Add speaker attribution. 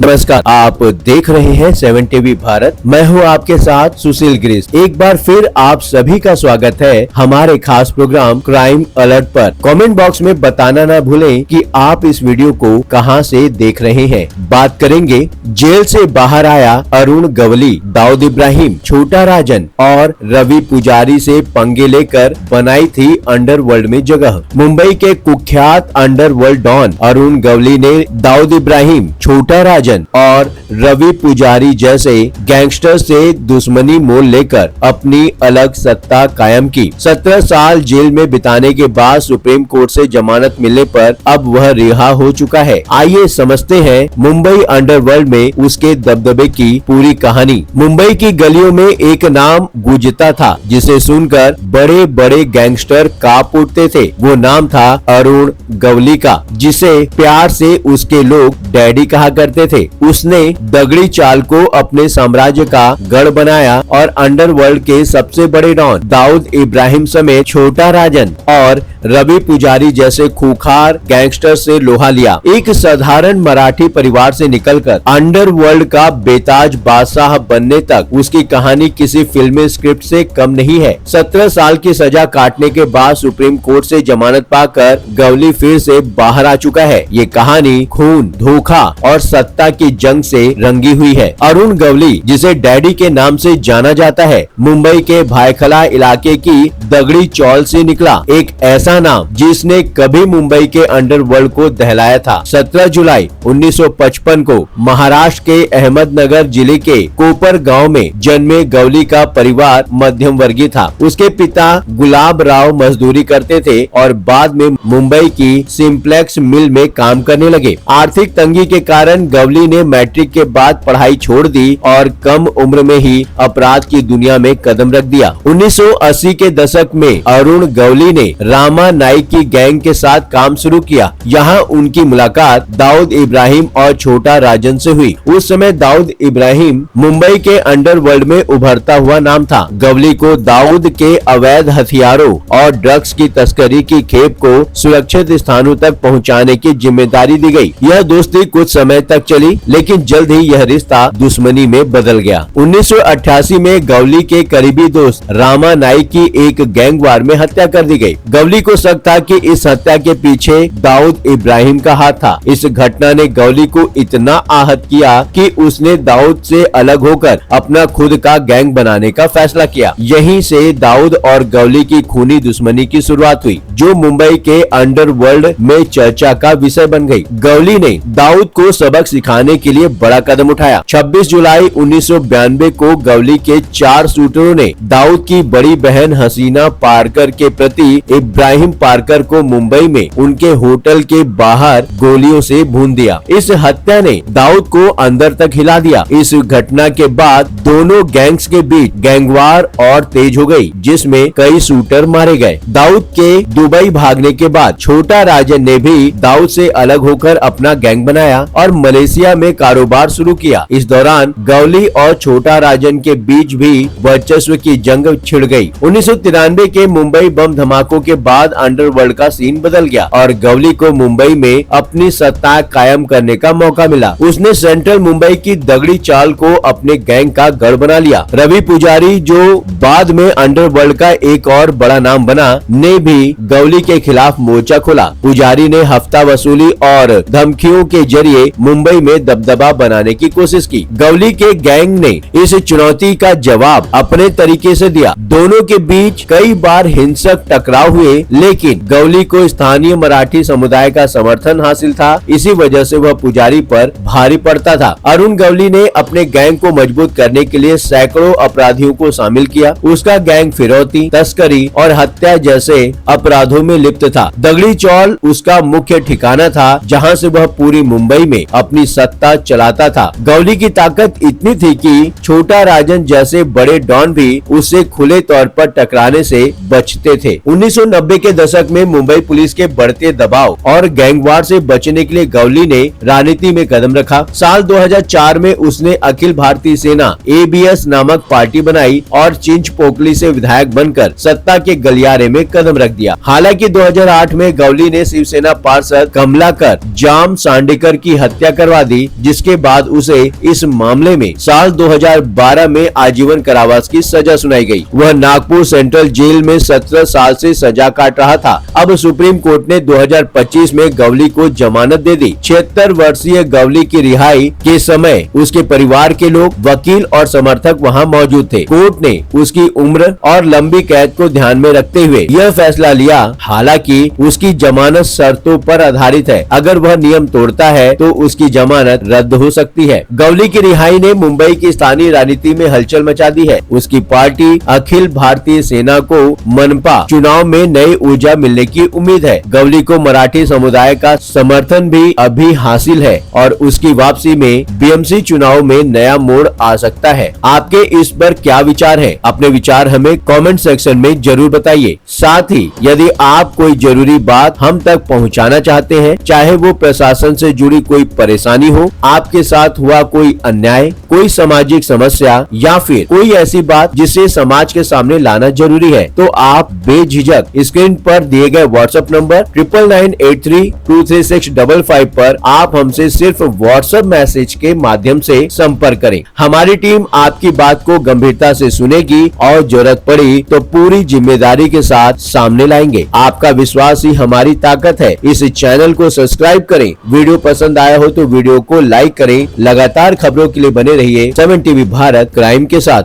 Speaker 1: नमस्कार, आप देख रहे हैं 7 टीवी भारत। मैं हूं आपके साथ सुशील गिरीश। एक बार फिर आप सभी का स्वागत है हमारे खास प्रोग्राम क्राइम अलर्ट पर। कमेंट बॉक्स में बताना ना भूलें कि आप इस वीडियो को कहां से देख रहे हैं। बात करेंगे जेल से बाहर आया अरुण गवली, दाऊद इब्राहिम, छोटा राजन और रवि पुजारी से पंगे लेकर बनाई थी अंडरवर्ल्ड में जगह। मुंबई के कुख्यात अंडरवर्ल्ड डॉन अरुण गवली ने दाऊद इब्राहिम, छोटा राजन और रवि पुजारी जैसे गैंगस्टर से दुश्मनी मोल लेकर अपनी अलग सत्ता कायम की। 17 साल जेल में बिताने के बाद सुप्रीम कोर्ट से जमानत मिलने पर अब वह रिहा हो चुका है। आइए समझते हैं मुंबई अंडरवर्ल्ड में उसके दबदबे की पूरी कहानी। मुंबई की गलियों में एक नाम गूंजता था जिसे सुनकर बड़े बड़े गैंगस्टर कांप उठते थे। वो नाम था अरुण गवली का, जिसे प्यार से उसके लोग डैडी कहा करते थे। उसने दगड़ी चाल को अपने साम्राज्य का गढ़ बनाया और अंडरवर्ल्ड के सबसे बड़े डॉन दाऊद इब्राहिम समेत छोटा राजन और रवि पुजारी जैसे खूंखार गैंगस्टर से लोहा लिया। एक साधारण मराठी परिवार से निकलकर अंडरवर्ल्ड का बेताज बादशाह बनने तक उसकी कहानी किसी फिल्मी स्क्रिप्ट से कम नहीं है। 17 साल की सजा काटने के बाद सुप्रीम कोर्ट से जमानत पाकर गवली फिर से बाहर आ चुका है। ये कहानी खून, धोखा और सत्ता की जंग से रंगी हुई है। अरुण गवली, जिसे डैडी के नाम से जाना जाता है, मुंबई के भायखला इलाके की दगड़ी चौल से निकला। एक ऐसा नाम जिसने कभी मुंबई के अंडरवर्ल्ड को दहलाया था। 17 जुलाई 1955 को महाराष्ट्र के अहमदनगर जिले के कोपर गांव में जन्मे गवली का परिवार मध्यम वर्गीय था। उसके पिता गुलाब राव मजदूरी करते थे और बाद में मुंबई की सिंप्लेक्स मिल में काम करने लगे। आर्थिक तंगी के कारण गवली ने मैट्रिक के बाद पढ़ाई छोड़ दी और कम उम्र में ही अपराध की दुनिया में कदम रख दिया। 1980 के दशक में अरुण गवली ने रामा नाइक की गैंग के साथ काम शुरू किया। यहाँ उनकी मुलाकात दाऊद इब्राहिम और छोटा राजन से हुई। उस समय दाऊद इब्राहिम मुंबई के अंडरवर्ल्ड में उभरता हुआ नाम था। गवली को दाऊद के अवैध हथियारों और ड्रग्स की तस्करी की खेप को सुरक्षित स्थानों तक पहुँचाने की जिम्मेदारी दी गयी। यह दोस्ती कुछ समय तक चली, लेकिन जल्द ही यह रिश्ता दुश्मनी में बदल गया। 1988 में गवली के करीबी दोस्त रामा नाइक की एक गैंग वार में हत्या कर दी गई। गवली को शक था कि इस हत्या के पीछे दाऊद इब्राहिम का हाथ था। इस घटना ने गवली को इतना आहत किया कि उसने दाऊद से अलग होकर अपना खुद का गैंग बनाने का फैसला किया। यहीं से दाऊद और गवली की खूनी दुश्मनी की शुरुआत हुई, जो मुंबई के अंडरवर्ल्ड में चर्चा का विषय बन गई। गवली ने दाऊद को सबक सिखाने के लिए बड़ा कदम उठाया। 26 जुलाई 1992 को गवली के 4 शूटरों ने दाऊद की बड़ी बहन हसीना पारकर के प्रति इब्राहिम पारकर को मुंबई में उनके होटल के बाहर गोलियों से भून दिया। इस हत्या ने दाऊद को अंदर तक हिला दिया। इस घटना के बाद दोनों गैंग्स के बीच गैंगवार और तेज हो गई, जिसमें कई शूटर मारे गए। दाऊद के दुबई भागने के बाद छोटा राजन ने भी दाऊद से अलग होकर अपना गैंग बनाया और मलेशिया में कारोबार शुरू किया। इस दौरान गवली और छोटा राजन के बीच भी वर्चस्व की जंग छिड़ गई। 1993 के मुंबई बम धमाकों के बाद अंडरवर्ल्ड का सीन बदल गया और गवली को मुंबई में अपनी सत्ता कायम करने का मौका मिला। उसने सेंट्रल मुंबई की दगड़ी चाल को अपने गैंग का गढ़ बना लिया। रवि पुजारी, जो बाद में अंडरवर्ल्ड का एक और बड़ा नाम बना, ने भी गवली के खिलाफ मोर्चा खोला। पुजारी ने हफ्ता वसूली और धमकियों के जरिए मुंबई में दबदबा बनाने की कोशिश की। गवली के गैंग ने इस चुनौती का जवाब अपने तरीके से दिया। दोनों के बीच कई बार हिंसक टकराव हुए, लेकिन गवली को स्थानीय मराठी समुदाय का समर्थन हासिल था। इसी वजह से वह पुजारी पर भारी पड़ता था। अरुण गवली ने अपने गैंग को मजबूत करने के लिए सैकड़ों अपराधियों को शामिल किया। उसका गैंग फिरौती, तस्करी और हत्या जैसे अपराधों में लिप्त था। दगड़ी चौल उसका मुख्य ठिकाना था, जहां से वह पूरी मुंबई में अपनी सत्ता चलाता था। गवली की ताकत इतनी थी कि छोटा राजन जैसे बड़े डॉन भी उससे खुले तौर पर टकराने से बचते थे। 1990 के दशक में मुंबई पुलिस के बढ़ते दबाव और गैंगवार से बचने के लिए गवली ने राजनीति में कदम रखा। साल 2004 में उसने अखिल भारतीय सेना ABS नामक पार्टी बनाई और चिंच पोकली से विधायक बनकर सत्ता के गलियारे में कदम रख दिया। हालांकि 2008 में गवली ने शिवसेना पार्षद कमलाकर जाम सांडेकर की हत्या करवा दी, जिसके बाद उसे इस मामले में साल 2012 में आजीवन कारावास की सजा सुनाई गई। वह नागपुर सेंट्रल जेल में 17 साल से सजा काट रहा था। अब सुप्रीम कोर्ट ने 2025 में गवली को जमानत दे दी। 76 वर्षीय गवली की रिहाई के समय उसके परिवार के लोग, वकील और समर्थक वहां मौजूद थे। कोर्ट ने उसकी उम्र और लंबी कैद को ध्यान में रखते हुए यह फैसला लिया। हालांकि उसकी जमानत शर्तों पर आधारित है। अगर वह नियम तोड़ता है तो उसकी जमानत रद्द हो सकती है। गवली की रिहाई ने मुंबई की स्थानीय राजनीति में हलचल मचा दी है। उसकी पार्टी अखिल भारतीय सेना को मनपा चुनाव में नई ऊर्जा मिलने की उम्मीद है। गवली को मराठी समुदाय का समर्थन भी अभी हासिल है और उसकी वापसी में बीएमसी चुनाव में नया मोड़ आ सकता है। आपके इस पर क्या विचार है? अपने विचार हमें कमेंट सेक्शन में जरूर बताइए। साथ ही यदि आप कोई जरूरी बात हम तक पहुंचाना चाहते हैं, चाहे वो प्रशासन से जुड़ी कोई परेशानी हो, आपके साथ हुआ कोई अन्याय, कोई सामाजिक समस्या या फिर कोई ऐसी बात जिसे समाज के सामने लाना जरूरी है, तो आप बेझिझक स्क्रीन पर दिए गए व्हाट्सएप नंबर 9998323655 पर आप हमसे सिर्फ व्हाट्सएप मैसेज के माध्यम से संपर्क करें। हमारी टीम आपकी बात को गंभीरता से सुनेगी और जरूरत पड़ी तो पूरी जिम्मेदारी के साथ सामने लाएंगे। आपका विश्वास ही हमारी ताकत है। इस चैनल को सब्सक्राइब करें। वीडियो पसंद आया हो तो वीडियो को लाइक करें। लगातार खबरों के लिए बने रहिए 7 टीवी भारत क्राइम के साथ।